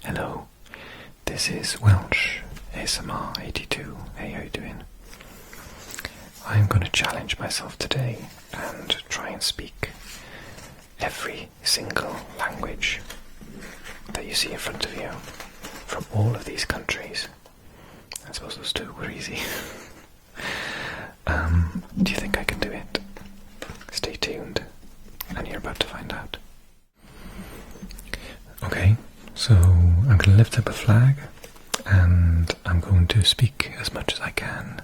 Hello, this is Welsh ASMR 82. Hey, how you doing? I'm going to challenge myself today and try and speak every single language that you see in front of you from all of these countries. I suppose those two were easy. Do you think I can do it? Stay tuned, and you're about to find out. Okay, so I'm going to lift up a flag, and I'm going to speak as much as I can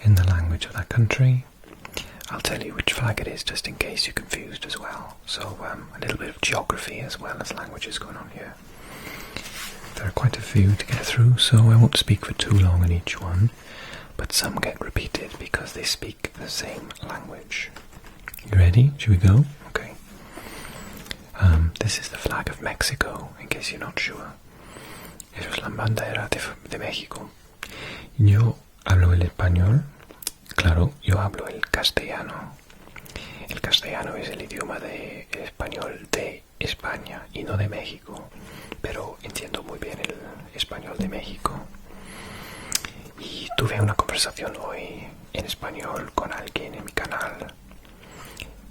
in the language of that country. I'll tell you which flag it is, just in case you're confused as well. So a little bit of geography as well as languages going on here. There are quite a few to get through, so I won't speak for too long on each one, but some get repeated because they speak the same language. You ready? Should we go? Okay. This is the flag of Mexico, in case you're not sure. Eso es la bandera de México. Yo hablo el español. Claro, yo hablo el castellano. El castellano es el idioma de español de España y no de México, pero entiendo muy bien el español de México. Y tuve una conversación hoy en español con alguien en mi canal,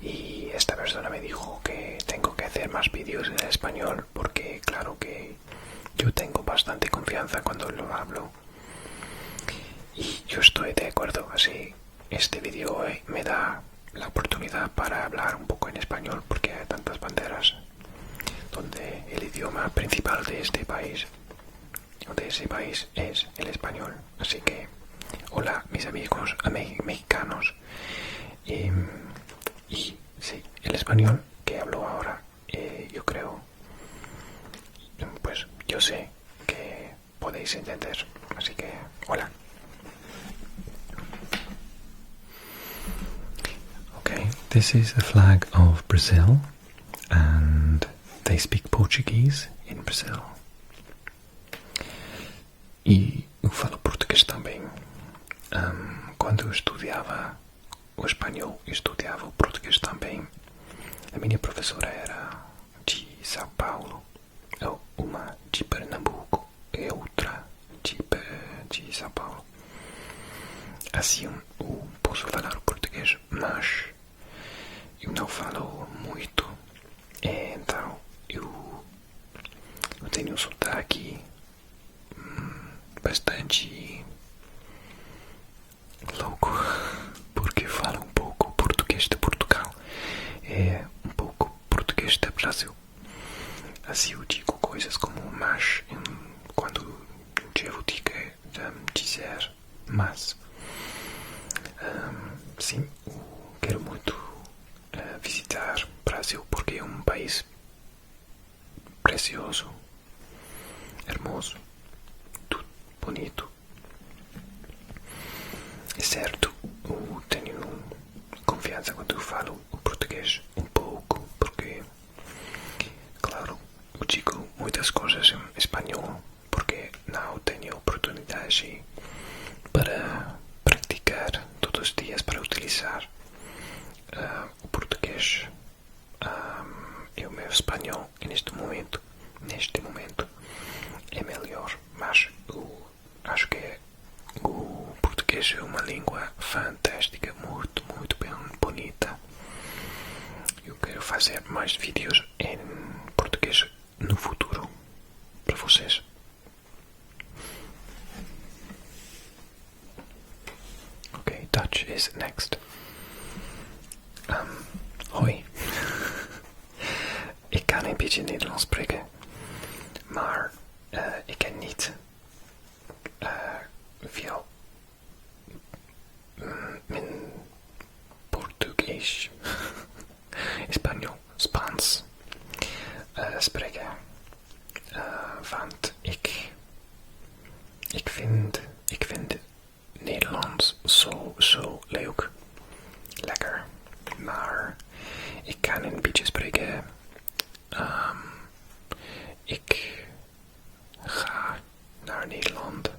y esta persona me dijo que tengo que hacer más vídeos en español porque claro que yo tengo bastante confianza cuando lo hablo. Y yo estoy de acuerdo, así este vídeo hoy me da la oportunidad para hablar un poco en español porque hay tantas banderas donde el idioma principal de este país o de ese país es el español. Así que, hola mis amigos mexicanos. Y sí, el español que hablo ahora, yo creo, pues yo sé que podéis entender. Así que, hola. Okay, this is the flag of Brazil, and they speak Portuguese in Brazil. E eu falo português também. Quando eu estudava o espanhol, eu estudava o português também. A minha professora era de São Paulo, uma de Pernambuco e outra de São Paulo. Assim eu posso falar o português, mas eu não falo muito. Então eu tenho um sotaque bastante louco, porque falo um pouco português de Portugal e um pouco português do Brasil. Assim eu digo coisas como mas quando devo dizer mas. Sim, quero muito visitar o Brasil porque é um país precioso, hermoso, tudo bonito. É certo, eu tenho confiança quando eu falo o português um pouco, porque, claro, eu digo muitas coisas em espanhol, porque não tenho oportunidade para praticar todos os dias, para utilizar o português e o meu espanhol neste momento é melhor, mas eu acho que o português é uma língua fantástica, muito, muito bem bonita. Eu quero fazer mais vídeos em português no futuro para vocês. Okay, Dutch is next. Hoi. Ik kan een beetje Nederlands spreken, maar ik kan niet veel mijn Portugees, Espanol, Spaans spreken, want ik vind Nederlands zo leuk, lekker, maar ik kan een beetje spreken. Ik ga naar Nederland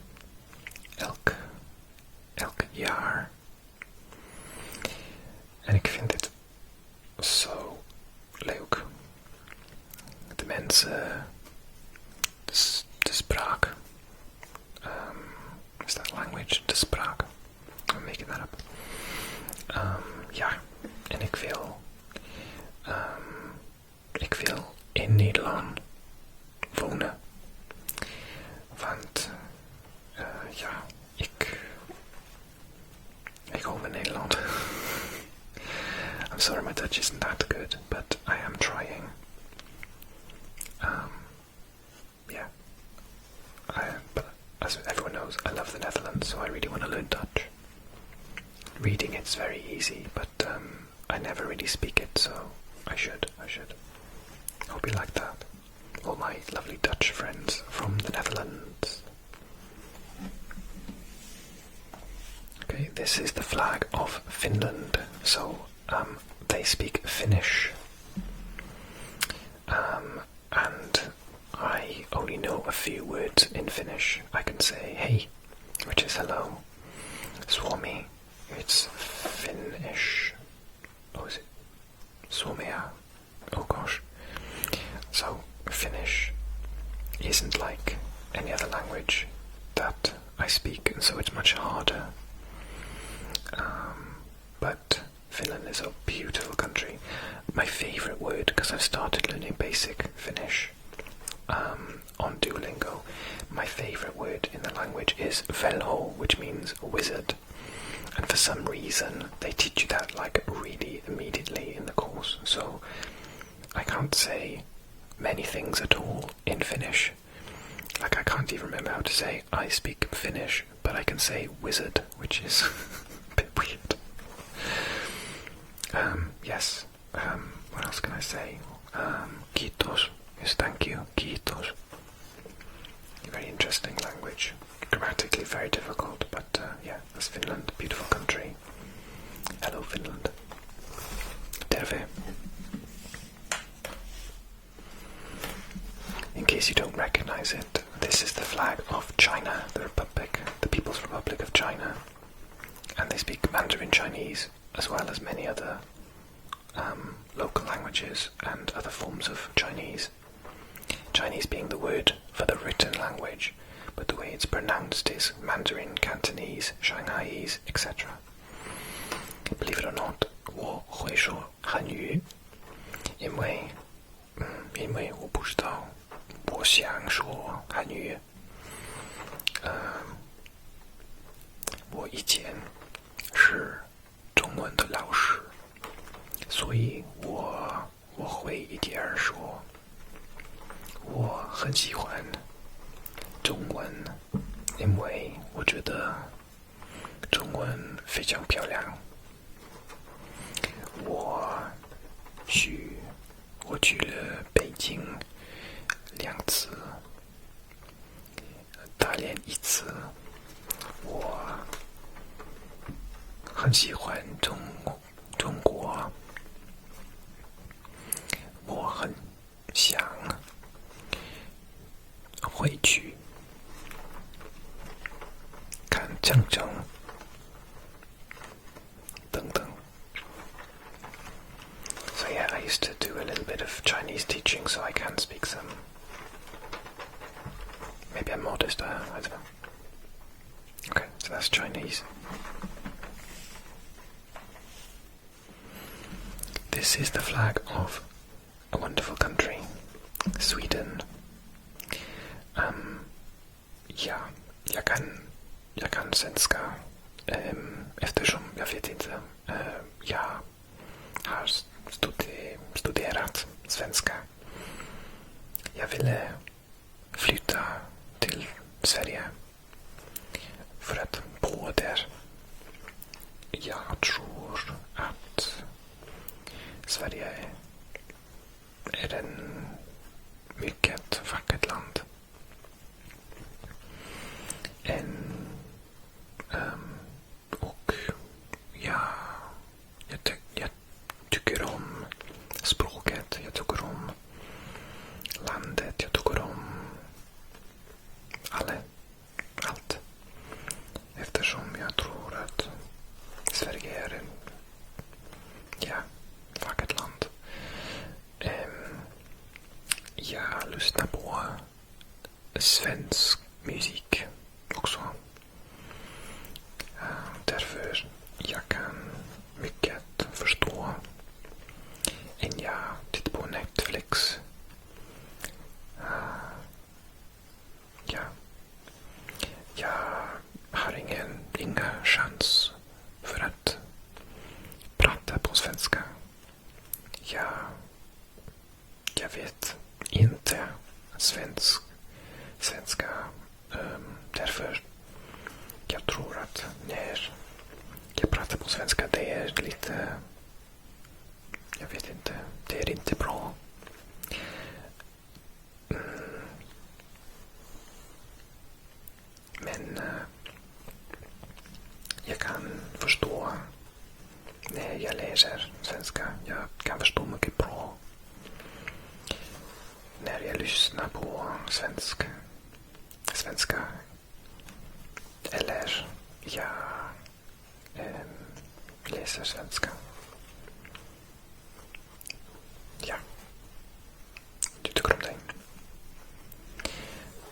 elk jaar en ik vind het zo leuk. De mensen, Netherlands, so I really want to learn Dutch. Reading it's very easy, but I never really speak it, so I should. Hope you like that. All my lovely Dutch friends from the Netherlands. Okay, this is the flag of Finland, so they speak Finnish. And I only know a few words in Finnish. I can say hey, which is hello. Suomi, it's Finnish. Oh, is it? Suomea. Oh gosh. So, Finnish isn't like any other language that I speak, and so it's much harder. But Finland is a beautiful country. My favourite word, because I've started learning basic Finnish on Duolingo, my favourite word in the language is velho, which means wizard. And for some reason, they teach you that like really immediately in the course. So I can't say many things at all in Finnish. Like I can't even remember how to say I speak Finnish, but I can say wizard, which is a bit weird. Yes. What else can I say? Kiitos is thank you. Kiitos. Very interesting language. Grammatically very difficult, but yeah, that's Finland. Beautiful country. Hello, Finland. Terve. In case you don't recognize it, this is the flag of China, the Republic, the People's Republic of China. And they speak Mandarin Chinese, as well as many other local languages and other forms of Chinese. Chinese being the word for the written language, but the way it's pronounced is Mandarin, Cantonese, Shanghaise, etc. Believe it or not, 我会说汉语，因为我不知道我想说汉语。我以前是中文的老师，所以我会一点儿说。我很喜欢中文，因为我觉得中文非常漂亮。我去了北京2次，大连1次。我很喜欢中国，我很想回去看长城等等。So yeah, I used to do a little bit of Chinese teaching, so I can speak some. Maybe I'm modest, I don't know. Okay, so that's Chinese. This is the flag of a wonderful country, Sweden. Ja, jag kan svenska eftersom jag vet inte, jag har studerat svenska. Jag ville flytta till Sverige för att bo där. Jag tror att Sverige är en mycket vackert land. Och jag tycker om språket, jag tycker om landet, jag tycker om allt. Eftersom jag tror att Sverige är vackert land. Jag lyssnar på svensk musik också. Därför jag kan mycket förstå än jag tittar på Netflix. Jag har inga chans för att prata på svenska. Jag vet inte svenska. Därför jag tror att när jag pratar på svenska, det är lite... Jag vet inte, det är inte bra. Men jag kan förstå när jag läser svenska. Jag kan förstå mycket bra när jag lyssnar på svenska. Eller jag läser svenska. Ja. Du tycker om det.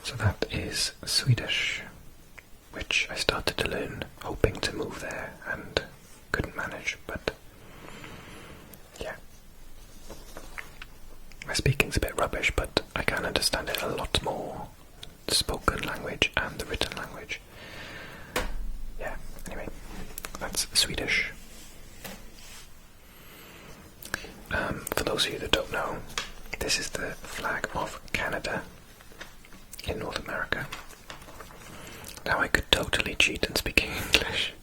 So that is Swedish, which I started to learn, hoping to move there and couldn't manage, but yeah. My speaking's a bit rubbish, but I can understand it a lot more, the spoken language and the written language. Yeah, anyway, that's Swedish. For those of you that don't know, this is the flag of Canada in North America. Now I could totally cheat and speak English,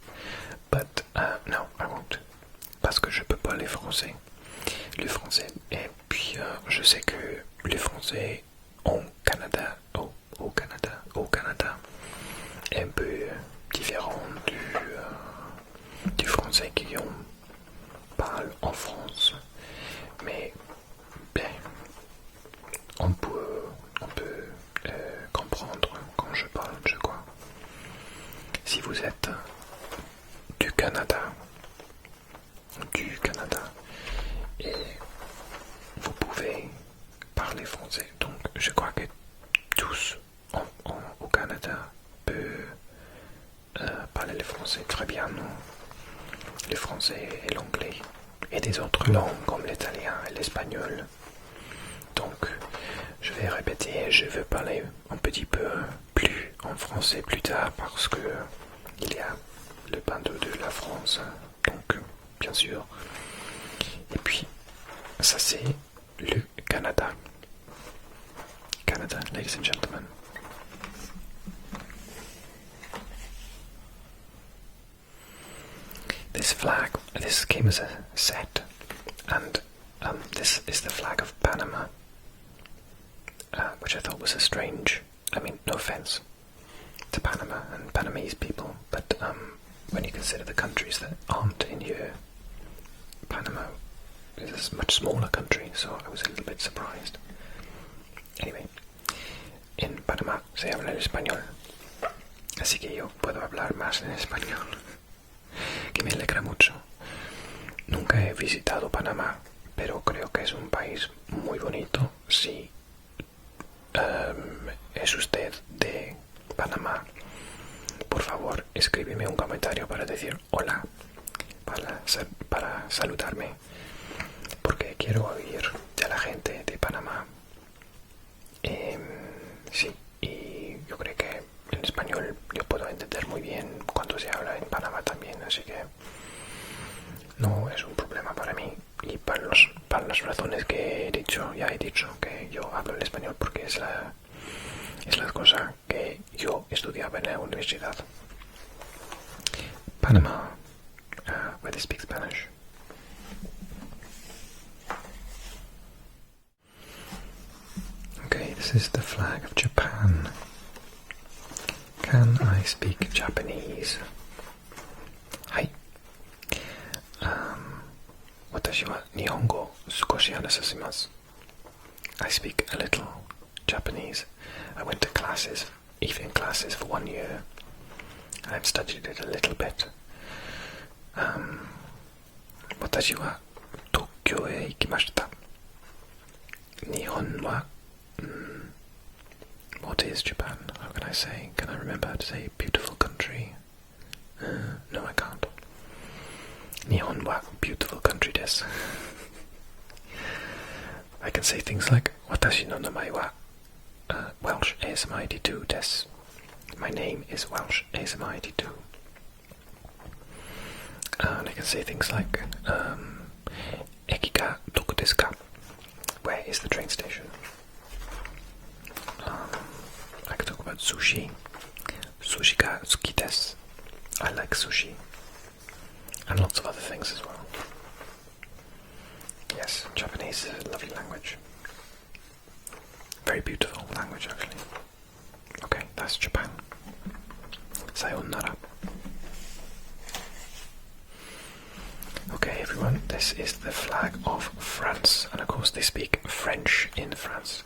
but no, I won't, parce que je peux pas le français. Le français, et puis je sais que le français au Canada est un peu différent du français qu'on parle en France, mais ben, on peut comprendre quand je parle, je crois. Si vous êtes du Canada, et vous pouvez parler français, donc je crois que tous au Canada peuvent parler le français très bien, non? Le français et l'anglais, et des autres langues comme l'italien et l'espagnol. Donc, je vais répéter, je vais parler un petit peu plus en français plus tard parce que il y a le bandeau de la France, donc bien sûr. Et puis, ça c'est le Canada. Canada, ladies and gentlemen. This flag, this came as a set, and this is the flag of Panama, which I thought was a strange, I mean, no offense to Panama and Panamese people, but when you consider the countries that aren't in here, Panama is a much smaller country, so I was a little bit surprised. Anyway, en Panamá se habla el español, así que yo puedo hablar más en español, que me alegra mucho. Nunca he visitado Panamá, pero creo que es un país muy bonito. Si es usted de Panamá, por favor escríbeme un comentario para decir hola, para saludarme, porque quiero oír de la gente de Panamá. Sí, y yo creo que en español yo puedo entender muy bien cuando se habla en Panamá también, así que no es un problema para mí. Y para las razones que he dicho, ya he dicho que yo hablo el español porque es la cosa que yo estudiaba en la universidad. Panama, where they speak Spanish. Okay, this is the flag of Japan. Can I speak Japanese? Hi. Watashi wa Nihongo sukoshi hanasasimasu. I speak a little Japanese. I went to classes, evening classes for 1 year. I've studied it a little bit. Watashi wa Tokyo e ikimashita. Nihon wa... what is Japan? How can I say? Can I remember how to say beautiful country? No, I can't. Nihon wa beautiful country desu. I can say things like Watashi no namae wa Welsh ASM-ID2 desu. My name is Welsh ASM-ID2. And I can say things like Eki ga doko desu ka? Where is the train station? I could talk about sushi. Sushi ga suki desu. I like sushi. And lots of other things as well. Yes, Japanese is a lovely language. Very beautiful language, actually. Okay, that's Japan. Sayonara. Okay, everyone, this is the flag of France, and of course they speak French in France.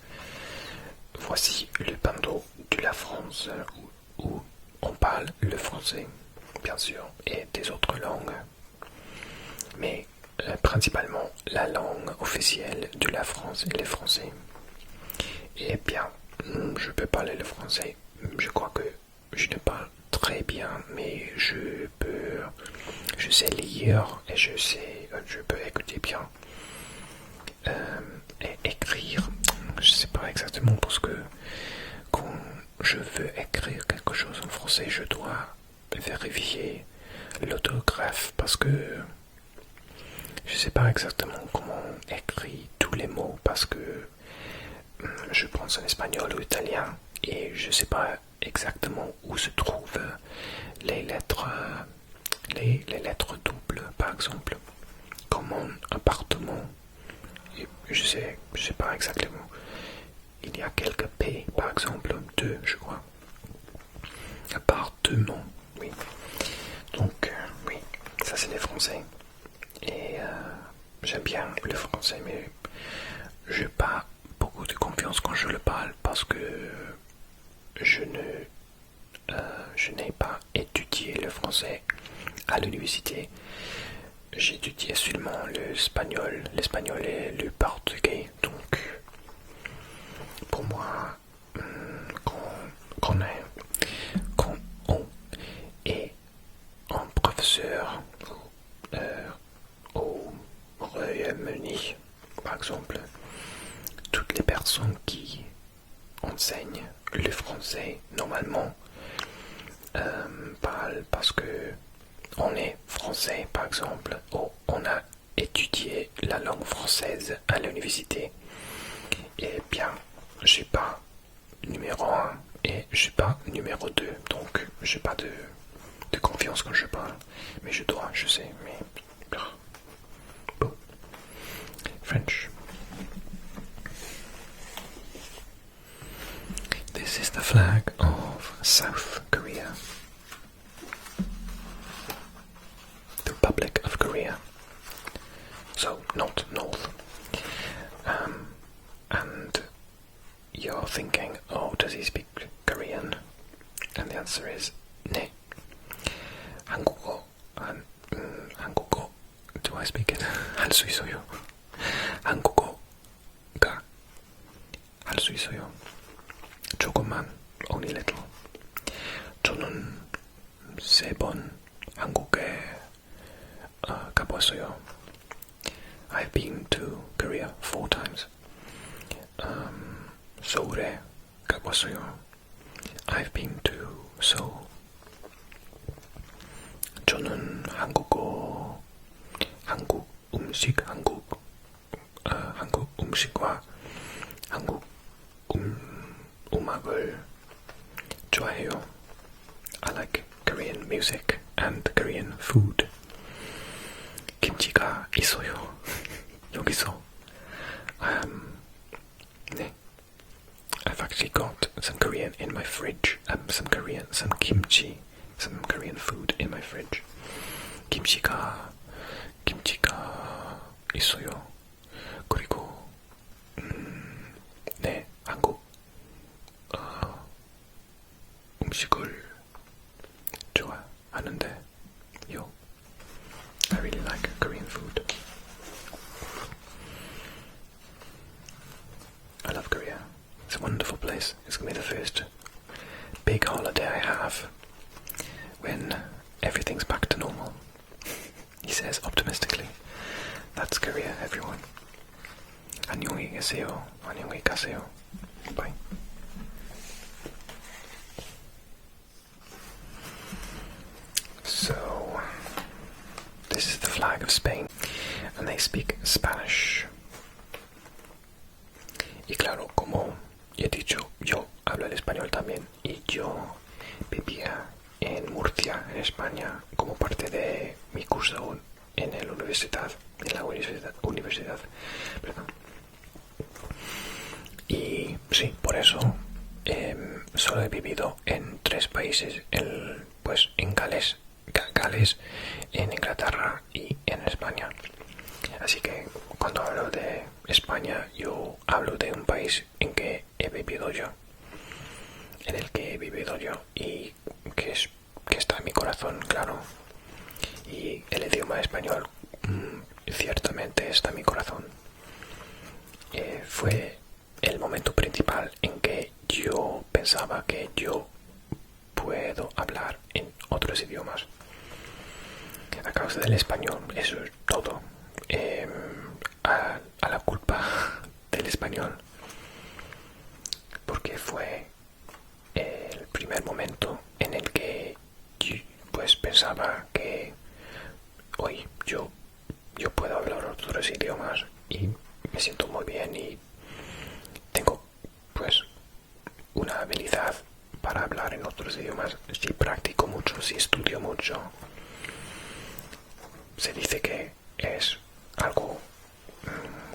Voici le bandeau de la France, où on parle le français, bien sûr, et des autres langues. Mais principalement la langue officielle de la France est le français. Et bien, je peux parler le français. Je crois que je ne parle très bien, mais je sais lire et je peux écouter bien. Et écrire, je sais pas exactement, parce que quand je veux écrire quelque chose en français, je dois vérifier l'orthographe, parce que je sais pas exactement comment écrire tous les mots, parce que je pense en espagnol ou italien et je sais pas exactement où se trouvent les lettres doubles, par exemple, comme en appartement. Et je sais pas exactement. Il y a quelques P, par exemple, deux, je crois. Appartement, oui. Donc, oui, ça c'est les français. Et j'aime bien le français, mais je n'ai pas beaucoup de confiance quand je le parle, parce que je n'ai pas étudié le français à l'université. J'ai étudié seulement l'espagnol et le portugais. Donc, pour moi, quand on est un professeur au Royaume-Uni, par exemple, toutes les personnes qui enseignent le français normalement parlent parce que on est français, par exemple, ou on a étudié la langue française à l'université. Et bien, je suis pas numéro 1 et je suis pas numéro 2, donc j'ai pas de confiance quand je parle. Mais je sais, mais bon. French. This is the flag of South Korea. The Republic of Korea. So, not North. And you're thinking, oh, does he speak Korean? And the answer is, ne. 한국어. 한국어. Do I speak it? 할 수 있어요. 한국어가 할 수 있어요. 조금만, only little. 저는 3번 한국에 가봤어요. I've been to Korea 4 times. 서울에 가봤어요. I've been to Seoul. 저는 한국 음식과 한국 음악을 좋아해요. I like Korean music and Korean food. 김치가 있어요. 여기서. 네. I've actually got some Korean in my fridge. Some kimchi, some Korean food in my fridge. 김치가 있어요. 그리고 네, 한국 음식을 좋아하는데 I really like Korean food. I love Korea. It's a wonderful place. It's going to be the first big holiday I have when everything's back to normal. He says optimistically. That's Korea, everyone. 안녕히 계세요. 안녕히 가세요. Bye. So, this is the flag of Spain, and they speak Spanish. Y claro, como he dicho, yo hablo el español también, y yo vivía en Murcia asistencia en España como parte de mi curso en la universidad, perdón. Y sí, por eso solo he vivido en 3 países, pues en Gales, en Inglaterra y en España. Así que cuando hablo de España, yo hablo de un país en el que he vivido yo y que está en mi corazón, claro. Y el idioma español ciertamente está en mi corazón. Fue el momento principal en que yo pensaba que yo puedo hablar en otros idiomas. A causa del español, eso es todo. A la culpa del español, porque fue el primer momento en el que pues pensaba que hoy yo puedo hablar otros idiomas y me siento muy bien y tengo pues una habilidad para hablar en otros idiomas. Si practico mucho, si estudio mucho, se dice que es algo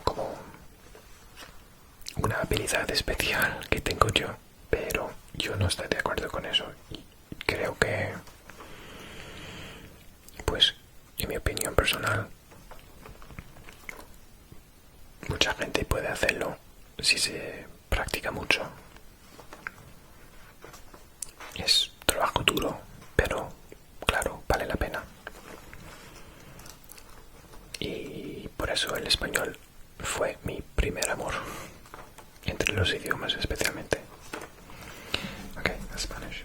como una habilidad especial que tengo yo, pero yo no estoy de acuerdo con eso y creo que, pues, en mi opinión personal, mucha gente puede hacerlo si se practica mucho. Es trabajo duro, pero claro, vale la pena. Y por eso el español fue mi primer amor, entre los idiomas especialmente. Okay, that's Spanish.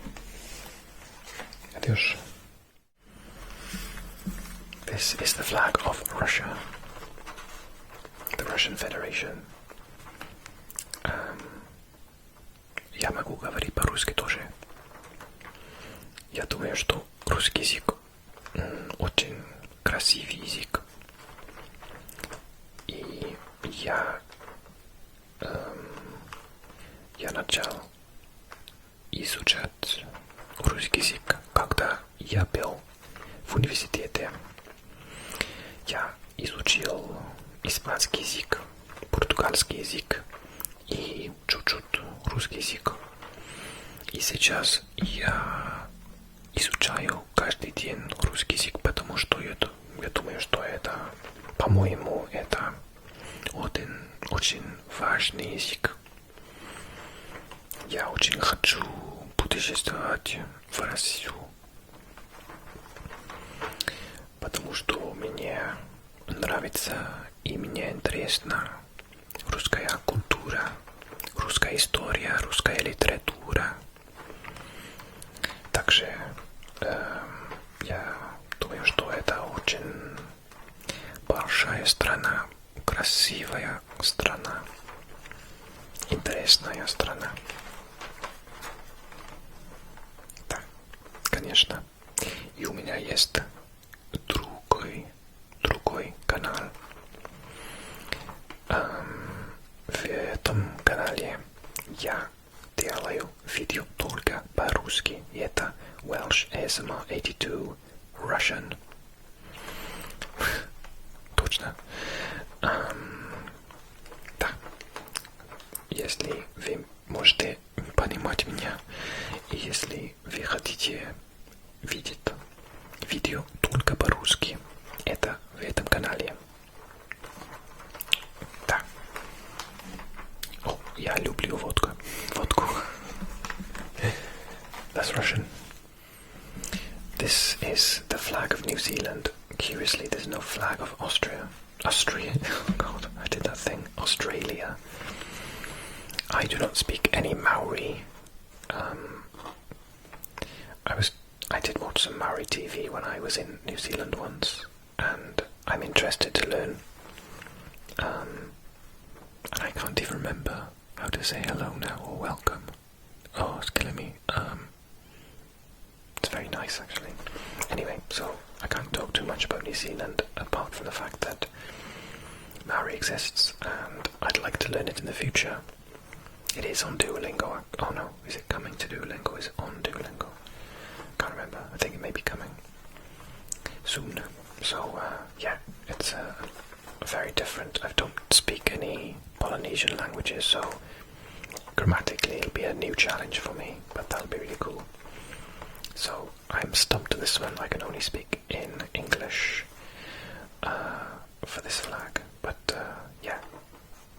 Adiós. This is the flag of Russia, the Russian Federation. Я могу говорить по-русски тоже. Я думаю, что русский язык очень красивый язык. И я начал изучать русский язык, когда я был в университете. Я изучил испанский язык, португальский язык и чуть-чуть русский язык. И сейчас я изучаю каждый день русский язык, потому что я думаю, что это, по-моему, это очень важный язык. Я очень хочу путешествовать в Россию, потому что мне нравится и мне интересна русская культура, русская история, русская литература. Также я думаю, что это очень большая страна, красивая страна, интересная страна. Да, конечно. И у меня есть другой канал. В этом канале я делаю видео только по-русски. И это Welsh ASMR 82 Russian. Точно. Да. Если вы можете понимать меня, и если вы хотите видеть видео только по-русски, это в этом канале. Да. О, я люблю водку. That's Russian. This is the flag of New Zealand. Curiously, there's no flag of Austria. Oh God, I did that thing. Australia. I do not speak any Maori. I did watch some Maori TV when I was in New Zealand once, and I'm interested to learn. And I can't even remember how to say hello now or welcome. Oh, it's killing me. It's very nice, actually. Anyway, so I can't talk too much about New Zealand, apart from the fact that Maori exists, and I'd like to learn it in the future. It is on Duolingo. Oh no, is it coming to Duolingo? Is it on Duolingo? Can't remember. I think it may be Asian languages, so grammatically it'll be a new challenge for me, but that'll be really cool. So I'm stumped to this one. I can only speak in English for this flag, but yeah,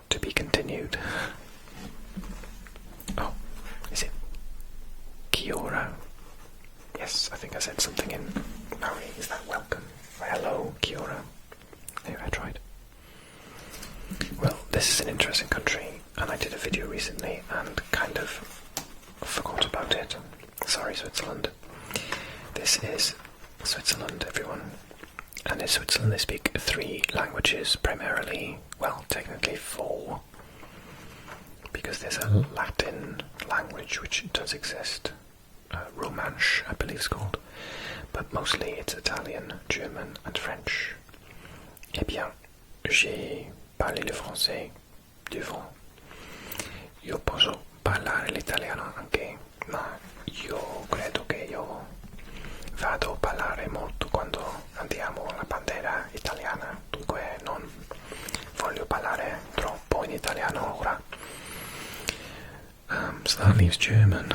to be continued. Oh, is it Kia ora? Yes, I think I said something in Maori. Is that welcome? Or hello, Kia ora. Anyway, I tried. Well, this is an interesting country, and I did a video recently and kind of forgot about it. Sorry, Switzerland. This is Switzerland, everyone. And in Switzerland they speak 3 languages primarily. Well, technically 4. Because there's a Latin language which does exist. Romansh, I believe it's called. But mostly it's Italian, German and French. Eh bien, j'ai parlé le français devant. Io posso parlare l'italiano anche, ma io credo che io vado a parlare molto quando andiamo alla bandiera italiana, dunque non voglio parlare troppo in italiano ora. So that leaves German.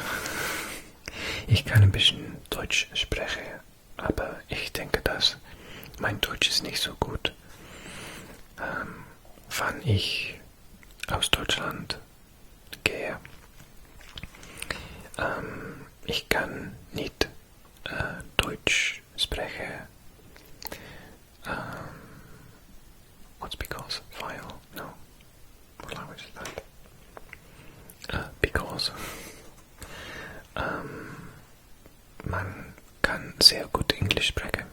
Ich kann ein bisschen Deutsch sprechen, aber ich denke, dass mein Deutsch ist nicht so gut. Wann ich aus Deutschland gehe, ich kann nicht Deutsch sprechen. What's because? File? No. What language is that? Because. Man kann sehr gut Englisch sprechen.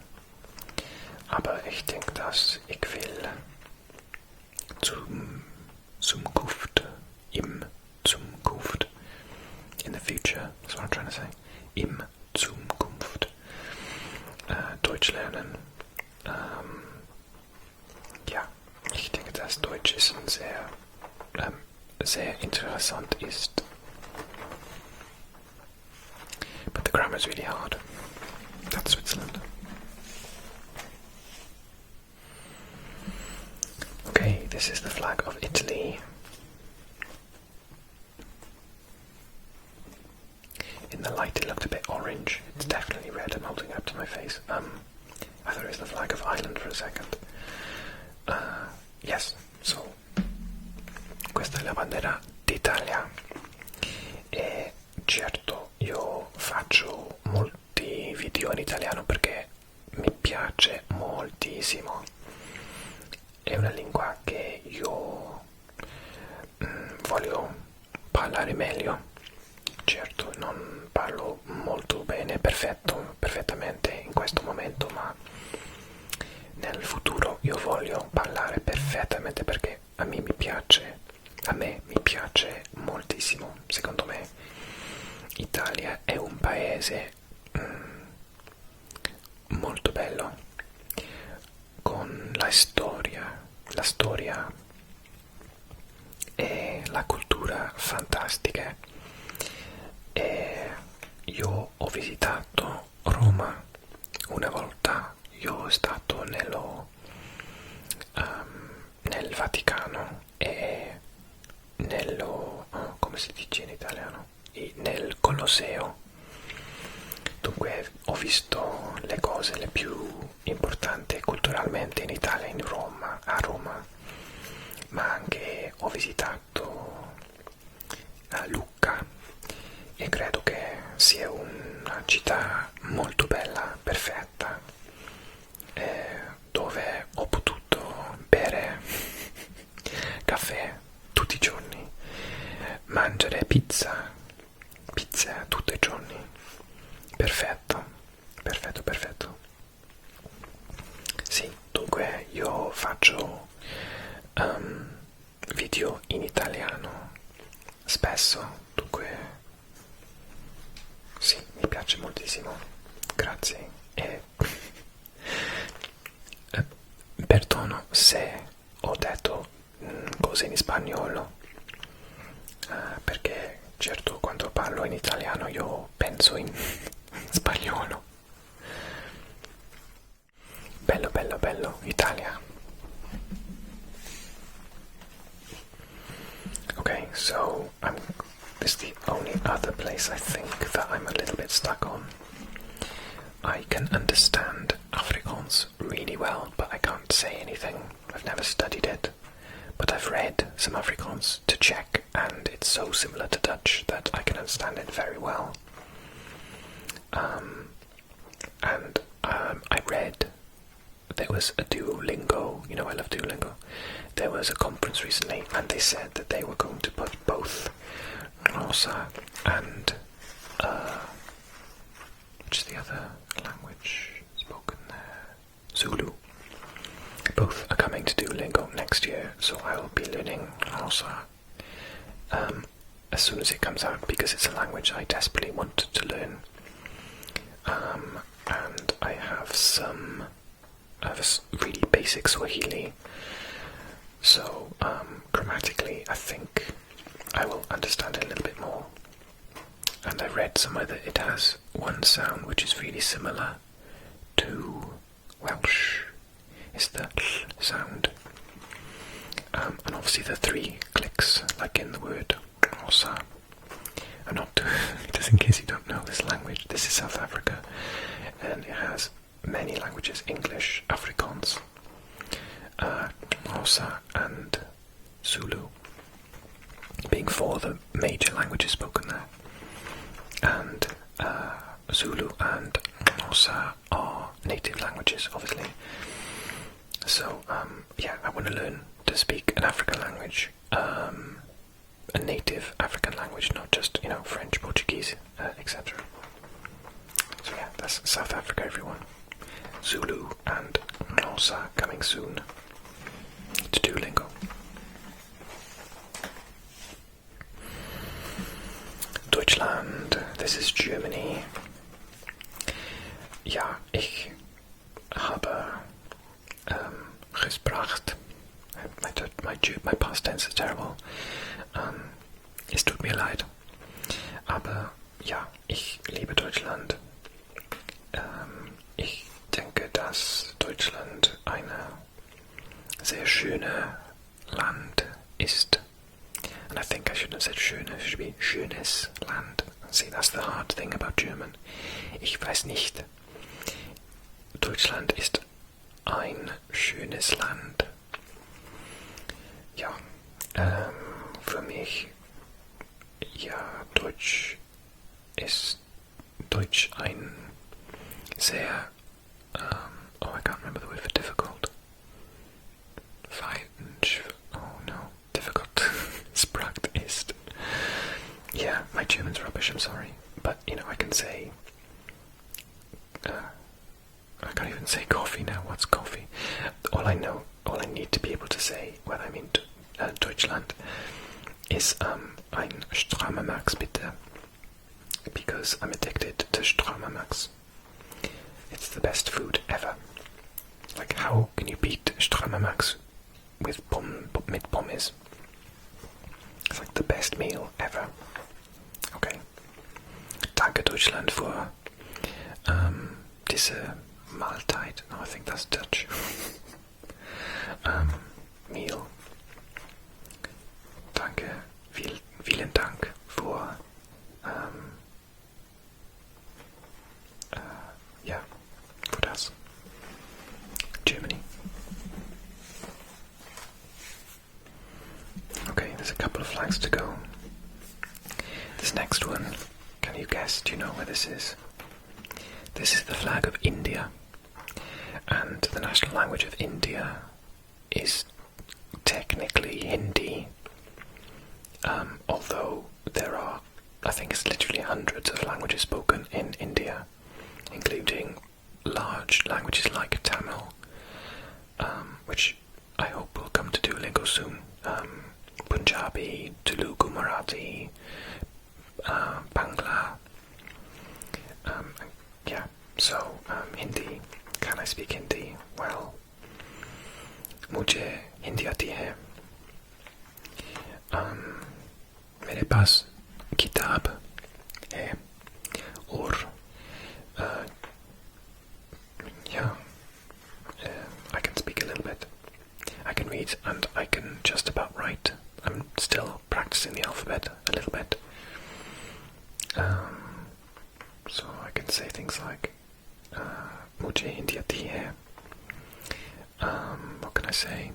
Aber ich denke, dass ich will Zukunft, Zukunft, in the future, that's what I'm trying to say, im Zukunft, Deutsch lernen. Ja, ich denke, dass Deutsch ist sehr interessant ist. But the grammar is really hard. That's Switzerland. Okay, this is the flag of Italy. In the light it looked a bit orange. It's definitely red. I'm holding it up to my face. I thought it was the flag of Ireland for a second. Yes, so questa è la bandiera d'Italia. E certo io faccio molti video in italiano perché mi piace moltissimo. È una lingua che io voglio parlare meglio. Certo, non parlo molto bene, perfettamente in questo momento, ma nel futuro io voglio parlare perfettamente perché a me mi piace moltissimo. Secondo me Italia è un paese molto bello, con la storia e la cultura fantastiche. E io ho visitato Roma una volta, io sono stato nel Vaticano e come si dice in italiano? Nel Colosseo. Dunque ho visto le cose le più importanti culturalmente in Italia, a Roma, ma anche ho visitato Lucca e credo che sia una città molto bella, perfetta, dove ho potuto bere caffè tutti i giorni, mangiare pizza tutti i giorni. Perfetto. Sì, dunque io faccio video in italiano spesso, dunque sì, mi piace moltissimo. Grazie. E perdono se ho detto cose in spagnolo, perché certo quando parlo in italiano io penso in spagnolo. Bello, Italia. So this is the only other place I think that I'm a little bit stuck on. I can understand Afrikaans really well, but I can't say anything. I've never studied it, but I've read some Afrikaans to check, and it's so similar to Dutch that I can understand it very well. I read there was a Duolingo, I love Duolingo. There was a conference recently, and they said that they were going to put both Xhosa and which is the other language spoken there? Zulu. Both are coming to Duolingo next year, so I'll be learning Xhosa as soon as it comes out, because it's a language I desperately want to learn. And I have a really basic Swahili, so grammatically I think I will understand it a little bit more. And I read somewhere that it has one sound which is really similar to Welsh. It's the sound. And obviously the 3 clicks, like in the word Xhosa. I'm not just in case you don't know this language, this is South Africa, and it has many languages: English, Afrikaans, Xhosa and Zulu, being 4 the major languages spoken there. And Zulu and Xhosa are native languages, obviously. So I want to learn to speak an African language, a native African language, not just French, Portuguese, etc. So yeah, that's South Africa, everyone. Zulu and Xhosa coming soon to Duolingo. Deutschland, this is Germany. Ja, ich habe gesprochen. My past tense is terrible. Es tut mir leid. Aber ja, ich liebe Deutschland. Ich denke, dass Deutschland eine sehr schöne Land ist. And I think I shouldn't have said schöne, it should be schönes Land. See, that's the hard thing about German. Ich weiß nicht. Deutschland ist ein schönes Land. Ja, für mich, ja, Deutsch ein sehr, I can't remember the word for difficult. Difficult. Spracht ist. Yeah, my German's rubbish, I'm sorry. But, I can say, I can't even say coffee now. What's coffee? All I need to be able to say when I'm in Deutschland is ein Strammer Max bitte, because I'm addicted to Strammer Max. It's the best food ever. Like, how can you beat Strammer Max with mit pommes? It's like the best meal ever. Okay. Danke Deutschland für diese Mahlzeit. No, I think that's Dutch. Meal. Danke, vielen Dank für für das. Germany. Okay, there's a couple of flags to go. This next one, can you guess? Do you know where this is? This is the flag of India, and the national language of India is technically Hindi, although there are, I think it's literally hundreds of languages spoken in India, including large languages like Tamil, which I hope will come to Duolingo soon, Punjabi, Telugu, Marathi, Bangla, so Hindi. Can I speak Hindi? Well, मुझे हिंदी आती है. मेरे पास किताब है और I can speak a little bit. I can read and I can just about write. I'm still practicing the can say things like Mujhe Hindi aati hai. What can I say?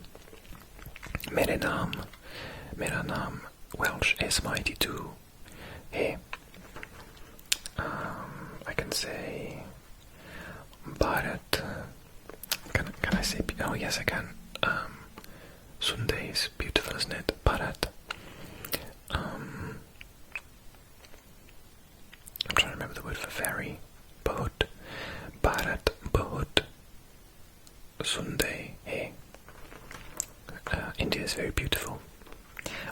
Mera naam Welsh is mighty too. Hey. I can say Bharat. Can I say? Oh yes, I can. Sunday is beautiful, isn't it? Bharat. I'm trying to remember the word for ferry. Bahut. Bharat. Bahut. Sunday. Hey. India is very beautiful.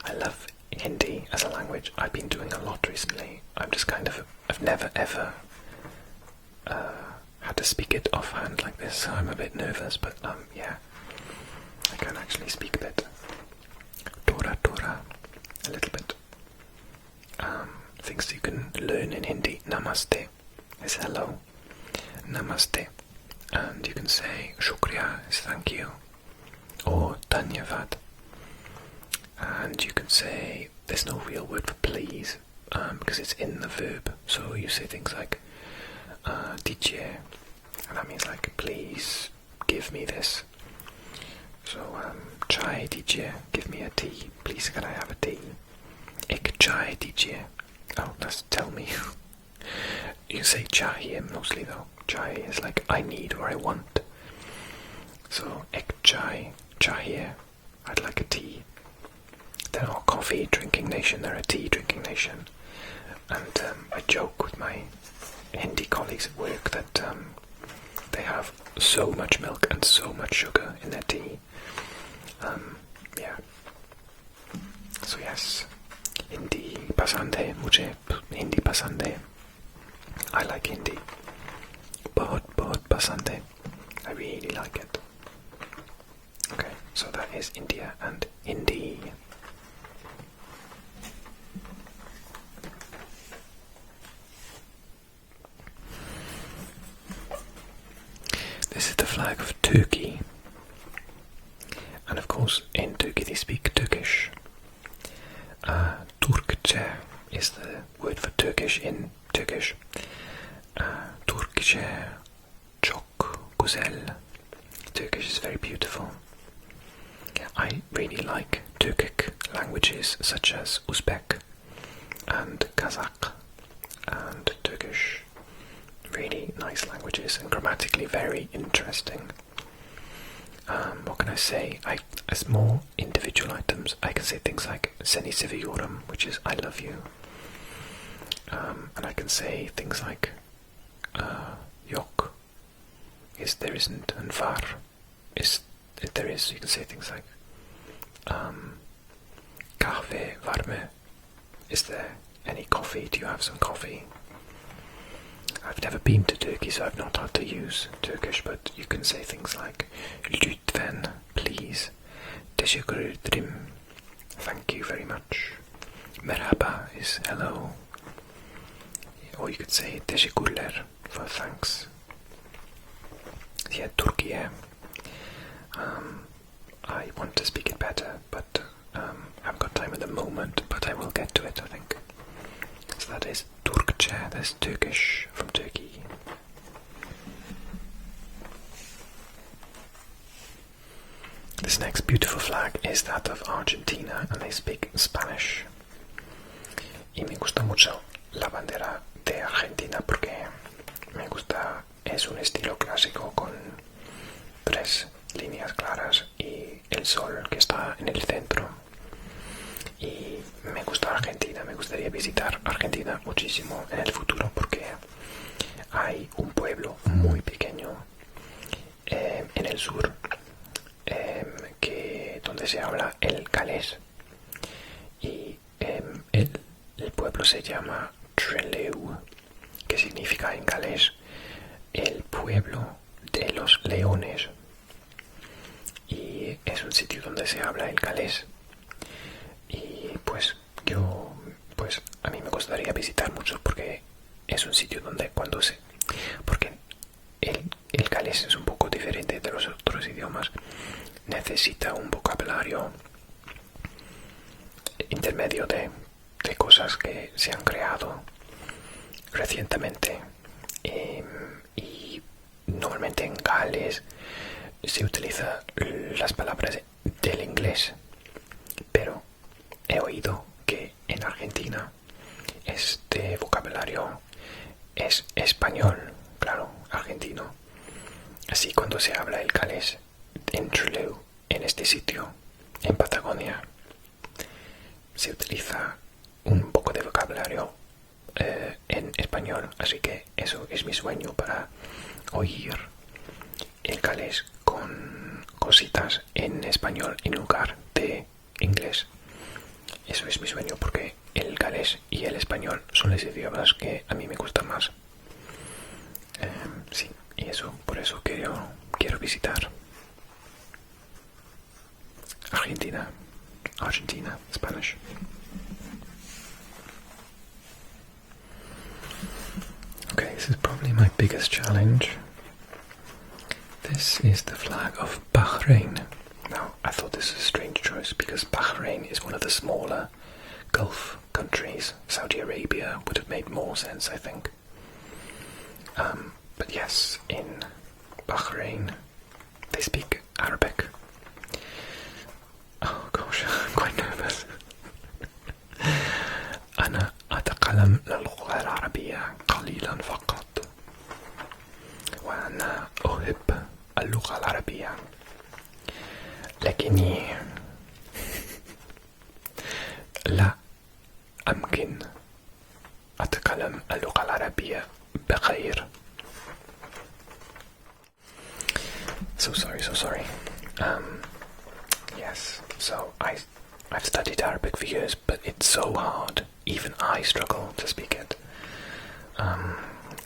I love Hindi as a language. I've been doing a lot recently. I've never ever had to speak it offhand like this, so I'm a bit nervous, but yeah, I can actually speak a bit. Tora, a little bit. Things you can learn in Hindi. Namaste is hello. Namaste. And you can say shukriya is thank you, or dhanyavad. And you can say, there's no real word for please, because it's in the verb, so you say things like dijiye, and that means like please give me this. So chai dijiye, give me a tea, please can I have a tea? Ek chai dijiye. Oh, that's tell me. You say chahiye mostly though. Chai is like I need or I want. So ek chai, chahiye, I'd like a tea. They're not a coffee drinking nation, they're a tea drinking nation. And I joke with my Hindi colleagues at work that they have so much milk and so much sugar in their tea. Yeah. So yes, Hindi pasand hai, mujhe Hindi pasand hai. I like Hindi. Bahut pasand hai. I really like it. Okay, so that is India and Hindi. This is the flag of Turkey. And of course, in Turkey they speak Turkish. Turkçe is the word for Turkish in Turkish. Turkçe çok güzel. Turkish is very beautiful. I really like Turkic languages such as Uzbek and Kazakh and Turkish. Really nice languages and grammatically very interesting. What can I say? As more individual items, I can say things like Seni seviyorum, which is I love you. And I can say things like yok is there isn't, and var is there is. You can say things like kahve var mı? Is there any coffee? Do you have some coffee? I've never been to Turkey, so I've not had to use Turkish, but you can say things like lütfen, please, teşekkür ederim, thank you very much. Merhaba is hello. Or you could say teşekkürler for thanks. Yeah, Turkey. I want to speak it better, but I haven't got time at the moment, but I will get to it, I think. So that is Turkçe, that's Turkish from Turkey. This next beautiful flag is that of Argentina, and they speak Spanish. Y me gusta mucho la bandera de Argentina porque me gusta, es un estilo clásico con tres líneas claras y el sol que está en el centro. Y me gusta Argentina, me gustaría visitar Argentina muchísimo en el futuro porque hay un pueblo muy pequeño en el sur donde se habla el galés y el pueblo se llama Trelew, que significa en galés el pueblo de los leones, y es un sitio donde se habla el galés. Y pues a mí me gustaría visitar mucho porque es un sitio donde porque el galés es un poco diferente de los otros idiomas, necesita un vocabulario intermedio de cosas que se han creado recientemente y normalmente en Gales se utiliza las palabras del inglés, pero he oído que en Argentina este vocabulario es español, claro, argentino. Así cuando se habla el galés en Trelew, en este sitio, en Patagonia, se utiliza un poco de vocabulario en español, así que eso es mi sueño, para oír el galés con cositas en español en lugar de inglés. Eso es mi sueño, porque el galés y el español son los idiomas que a mí me gustan más. Sí, y eso, por eso quiero visitar Argentina, Spanish. Okay, this is probably my biggest challenge. This is the flag of Bahrain. Now, I thought this was a strange choice because Bahrain is one of the smaller Gulf countries. Saudi Arabia would have made more sense, I think. But yes, in Bahrain, they speak Arabic. Oh gosh, I'm quite nervous. أنا أتكلم اللغة العربية قليلا فقط، وأنا أحب اللغة العربية، لكني لا أمكن أتكلم اللغة العربية بخير. So sorry. Yes, so I've studied Arabic for years, but it's so hard. Even I struggle to speak it.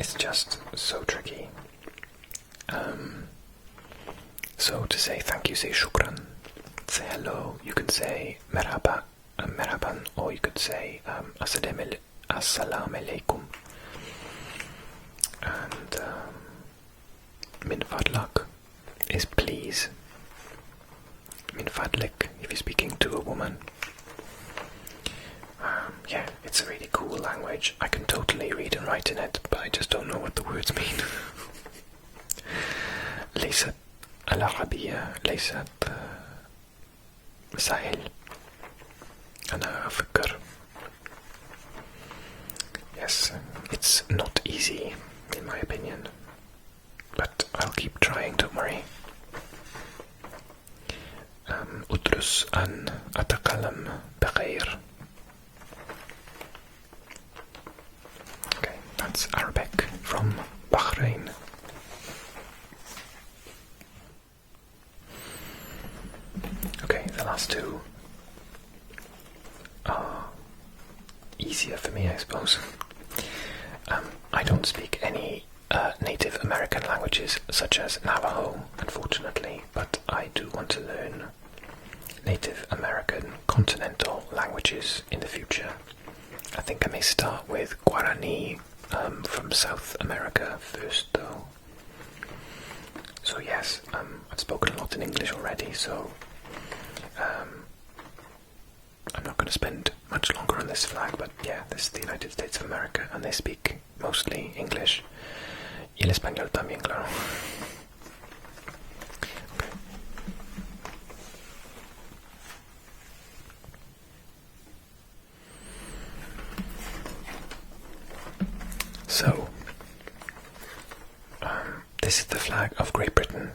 It's just so tricky. So to say thank you, say shukran. Say hello, you could say merhaba, merhaban, or you could say assalamu alaikum. And min fadlak is please. Min fadlik if you're speaking to a woman. Yeah, it's a really cool language. I can totally read and write in it, but I just don't know what the words mean. ليست العربية ليست سهل. أنا أفكر. Yes, it's not easy in my opinion, but I'll keep trying, don't worry. أدرس أن أتكلم بخير. Okay, that's Arabic from Bahrain. Okay, the last two are easier for me, I suppose. I don't speak any Native American languages such as Navajo, unfortunately, but I do want to learn Native American continental languages in the future. I think I may start with Guarani from South America first, though. So yes, I've spoken a lot in English already, so I'm not going to spend much longer on this flag, but yeah, this is the United States of America, and they speak mostly English. Y el español también, claro. Okay. So, this is the flag of Great Britain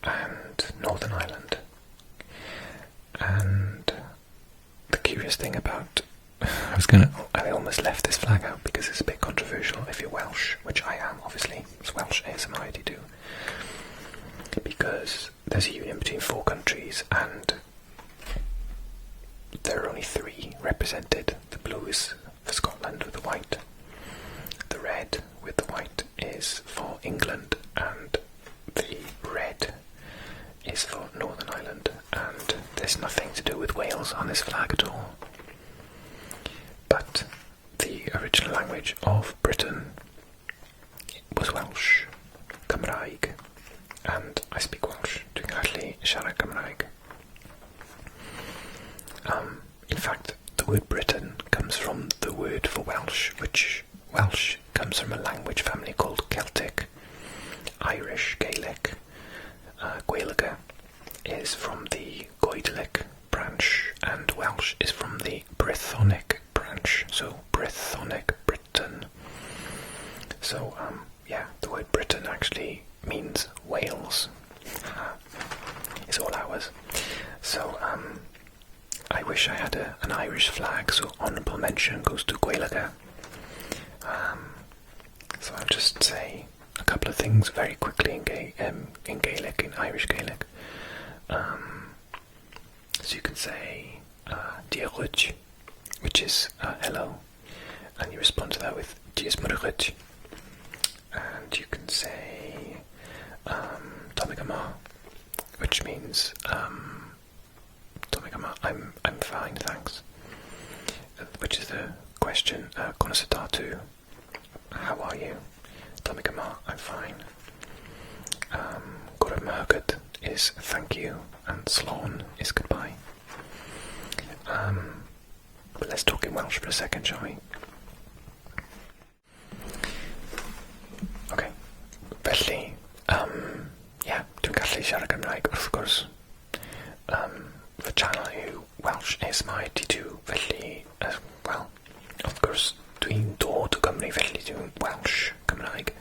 and Northern Ireland. And the curious thing about... I almost left this flag out because it's a bit controversial if you're Welsh, which I am, obviously. It's Welsh ASMR I do. Because there's a union between 4 countries and there are only 3 represented. The blue is for Scotland with the white. The red with the white is for England, and the red is for Northern Ireland, and there's nothing to do with Wales on this flag at all. But the original language of Britain was Welsh, Cymraeg, and I speak Welsh. Dwi'n gallu siarad Cymraeg. In fact, the word Britain comes from the word for Welsh, which Welsh comes comes from a language family called Celtic. Irish, Gaelic, Gaelic is from the Gaelic branch, and Welsh is from the Brythonic branch. So Brythonic, Britain. So yeah, the word Britain actually means Wales. It's all ours. So I wish I had an Irish flag, so honourable mention goes to Gaelic. So I'll just say a couple of things very quickly in Gaelic, in Irish Gaelic. So you can say Diolch, which is hello, and you respond to that with Dies Murach. And you can say Tomigama, which means Tomigama, I'm fine, thanks. Which is the question, Konasadatu, how are you? Tomigama, I'm fine. Goramurgat is thank you, and Slán is goodbye. But let's talk in Welsh for a second, shall we? Okay, felly, yeah, dwi'n gallu siarad Cymraeg, wrth gwrs. Fy channel yw Welsh ASMR82, felly, well, wrth gwrs, dwi'n dod o Gymru, felly dwi'n Welsh Cymraeg.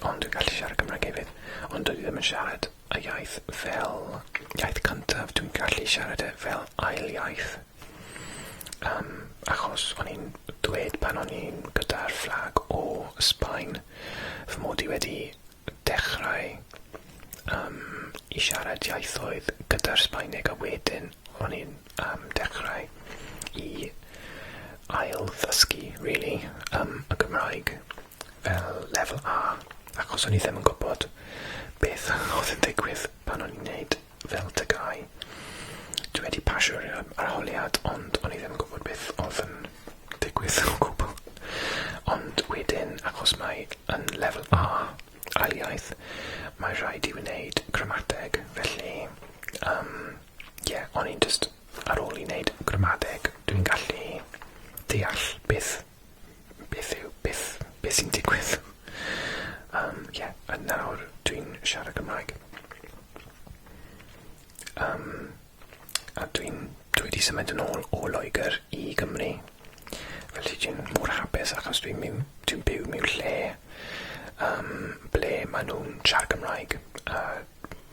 Ond dwi'n gallu siarad Cymraeg hefyd. Ond dwi ddim yn siarad y iaith fel iaith cyntaf, dwi'n gallu siarad e fel ail iaith. Achos o'n i'n dweud pan o'n i'n gyda'r fflag o Sbaen, fy mod I wedi dechrau I siarad iaithoedd gyda'r Sbaeneg, a wedyn o'n i'n dechrau I ail ddysgu, really, y Gymraeg fel lefel A, achos o'n I ddim yn gwybod beth oedd yn digwydd pan o'n i'n neud fel tygau. Dwi wedi pasio'r arholiad, ond o'n I ddim yn gwybod beth oedd yn digwydd o gwbl. Ond wedyn, achos mae yn lefel A, ail iaith, mae rhaid I wneud gramadeg, felly, yeah, o'n i'n just ar ôl I wneud gramadeg, dwi'n gallu deall beth sy'n digwydd. Yeah, a nawr dwi'n siarad Gymraeg. A dwi'n wedi symud yn ôl o Loegr I Gymru. Felly dwi'n mor hapus achos dwi'n byw mewn lle ble maen nhw'n siarad Gymraeg.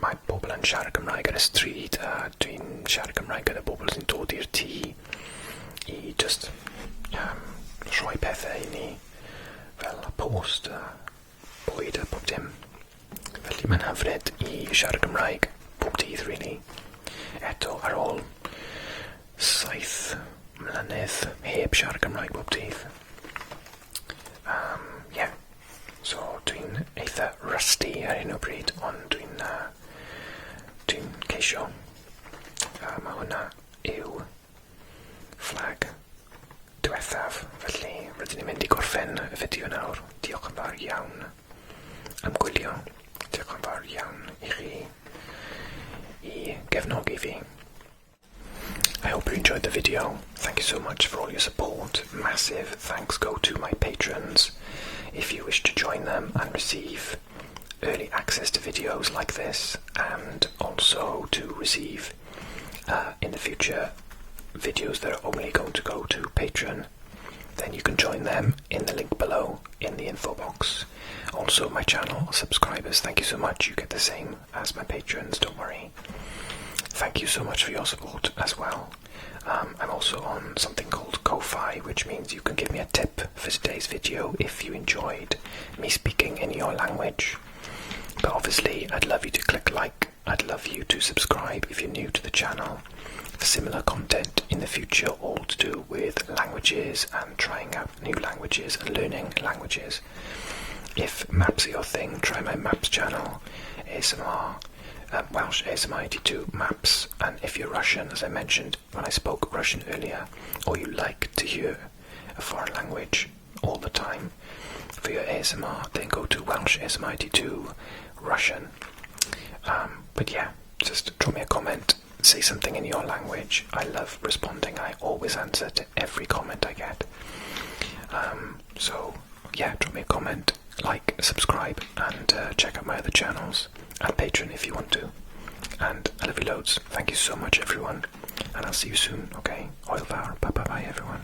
Mae pobl yn siarad Gymraeg ar y stryd, a dwi'n siarad Gymraeg gyda bobl sy'n dod i'r tŷ I just rhoi pethau I ni fel post a bwyd a pob dim. Felly mae'n hyfryd I siarad Gymraeg pob dydd, really. Eto ar ôl 7 mlynedd heb siarad Gymraeg bob dydd. Yeah, so dwi'n eitha rusty ar hyn o bryd, ond dwi'n ceisio. Mae hwnna yw fflag diwethaf, felly rydyn ni'n mynd I gorffen y fideo nawr. Diolch yn fawr iawn am gwylio. Diolch yn fawr iawn I chi I gefnogi fi. I hope you enjoyed the video. Thank you so much for all your support. Massive thanks go to my patrons. If you wish to join them and receive early access to videos like this, and also to receive in the future videos that are only going to go to Patreon, then you can join them in the link below in the info box. Also my channel subscribers, thank you so much. You get the same as my patrons, don't worry. Thank you so much for your support as well. I'm also on something called Ko-Fi, which means you can give me a tip for today's video if you enjoyed me speaking in your language. But obviously I'd love you to click like, I'd love you to subscribe if you're new to the channel for similar content in the future, all to do with languages and trying out new languages and learning languages. If maps are your thing, try my maps channel, ASMR, Welsh ASMR82 maps. And if you're Russian, as I mentioned when I spoke Russian earlier, or you like to hear a foreign language all the time for your ASMR, then go to Welsh ASMR82 Russian. But yeah, just drop me a comment, say something in your language. I love responding. I always answer to every comment I get. So yeah, drop me a comment, like, subscribe, and check out my other channels and Patreon if you want to. And I love you loads. Thank you so much, everyone, and I'll see you soon. Okay, Oil Power. Bye bye bye, everyone.